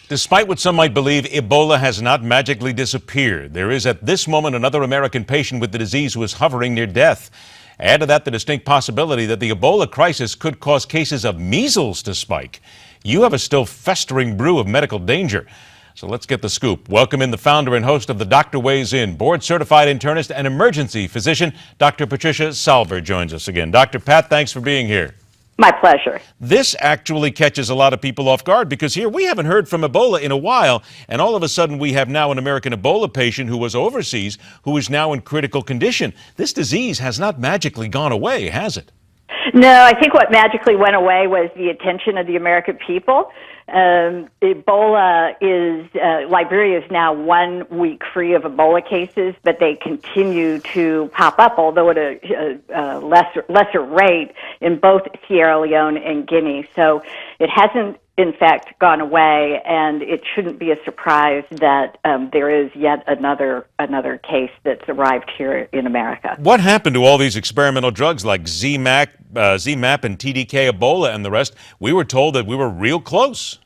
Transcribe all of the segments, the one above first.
Despite what some might believe, Ebola has not magically disappeared. There is at this moment another American patient with the disease who is hovering near death. Add to that the distinct possibility that the Ebola crisis could cause cases of measles to spike. You have a still festering brew of medical danger. So let's get the scoop. Welcome in the founder and host of The Doctor Weighs In, board-certified internist and emergency physician, Dr. Patricia Salber joins us again. Dr. Pat, thanks for being here. My pleasure. This actually catches a lot of people off guard because here we haven't heard from Ebola in a while, and all of a sudden we have now an American Ebola patient who was overseas who is now in critical condition. This disease has not magically gone away, has it? No, I think what magically went away was the attention of the American people. Ebola Liberia is now 1 week free of Ebola cases, but they continue to pop up, although at a lesser rate in both Sierra Leone and Guinea. So it hasn't, in fact, gone away, and it shouldn't be a surprise that there is yet another case that's arrived here in America. What happened to all these experimental drugs like ZMapp and TDK Ebola and the rest? We were told that we were real close.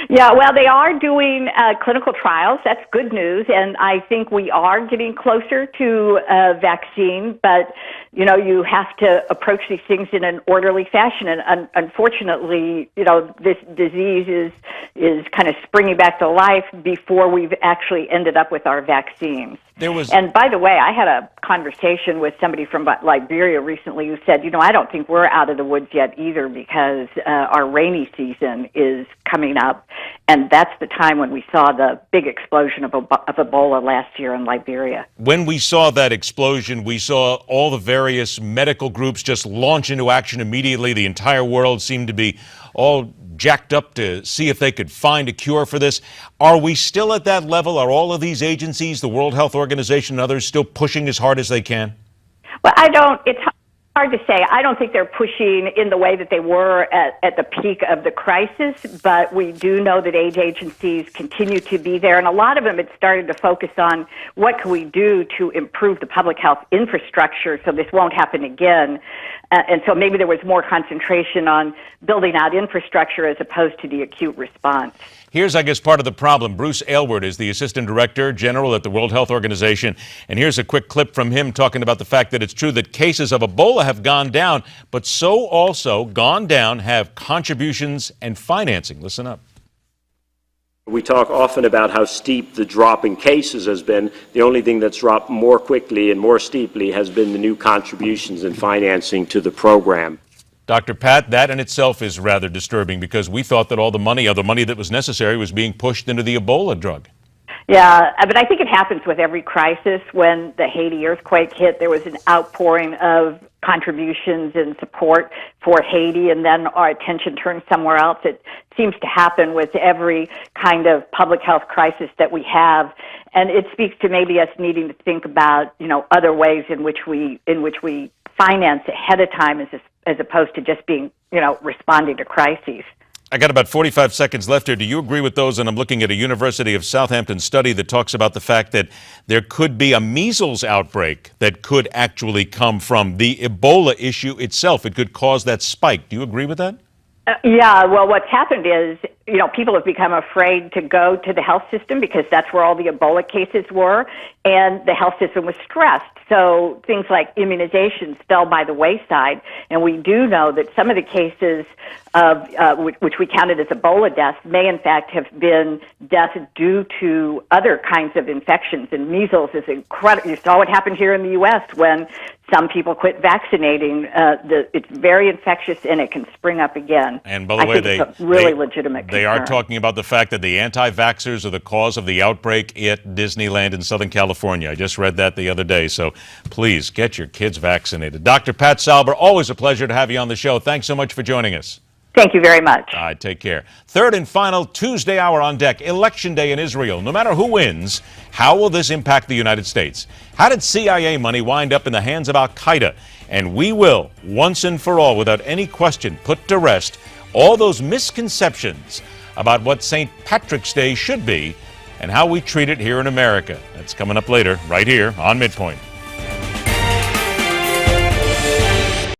Yeah, well, they are doing clinical trials. That's good news, and I think we are getting closer to a vaccine, but, you know, you have to approach these things in an orderly fashion, and unfortunately, you know, this disease is kind of springing back to life before we've actually ended up with our vaccines. And by the way, I had a conversation with somebody from Liberia recently who said, you know, I don't think we're out of the woods yet either because our rainy season is coming up, and that's the time when we saw the big explosion of Ebola last year in Liberia. When we saw that explosion, we saw all the various medical groups just launch into action immediately. The entire world seemed to be all jacked up to see if they could find a cure for this. Are we still at that level? Are all of these agencies, the World Health Organization and others, still pushing as hard as they can? Well, it's hard to say. I don't think they're pushing in the way that they were at the peak of the crisis, but we do know that aid agencies continue to be there, and a lot of them had started to focus on what can we do to improve the public health infrastructure so this won't happen again. And so maybe there was more concentration on building out infrastructure as opposed to the acute response. Here's, I guess, part of the problem. Bruce Aylward is the Assistant Director General at the World Health Organization. And here's a quick clip from him talking about the fact that it's true that cases of Ebola have gone down, but so also gone down have contributions and financing. Listen up. We talk often about how steep the drop in cases has been. The only thing that's dropped more quickly and more steeply has been the new contributions and financing to the program. Dr. Pat, that in itself is rather disturbing because we thought that all the money that was necessary was being pushed into the Ebola drug. Yeah, but I think it happens with every crisis. When the Haiti earthquake hit, there was an outpouring of contributions and support for Haiti, and then our attention turned somewhere else. It seems to happen with every kind of public health crisis that we have, and it speaks to maybe us needing to think about, you know, other ways in which we finance ahead of time as opposed to just being, you know, responding to crises. I got about 45 seconds left here. Do you agree with those? And I'm looking at a University of Southampton study that talks about the fact that there could be a measles outbreak that could actually come from the Ebola issue itself. It could cause that spike. Do you agree with that? Yeah, well, what's happened is, you know, people have become afraid to go to the health system because that's where all the Ebola cases were, and the health system was stressed. So things like immunizations fell by the wayside, and we do know that some of the cases of which we counted as Ebola deaths may in fact have been deaths due to other kinds of infections. And measles is incredible. You saw what happened here in the U.S. when some people quit vaccinating. It's very infectious, and it can spring up again. And by the way, it's a really legitimate concern. They are talking about the fact that the anti-vaxxers are the cause of the outbreak at Disneyland in Southern California. I just read that the other day, so please get your kids vaccinated. Dr. Pat Salber, always a pleasure to have you on the show. Thanks so much for joining us. Thank you very much. All right, take care. Third and final Tuesday hour on deck, Election Day in Israel. No matter who wins, how will this impact the United States? How did CIA money wind up in the hands of al-Qaeda? And we will, once and for all, without any question, put to rest all those misconceptions about what St. Patrick's Day should be and how we treat it here in America. That's coming up later, right here on MidPoint.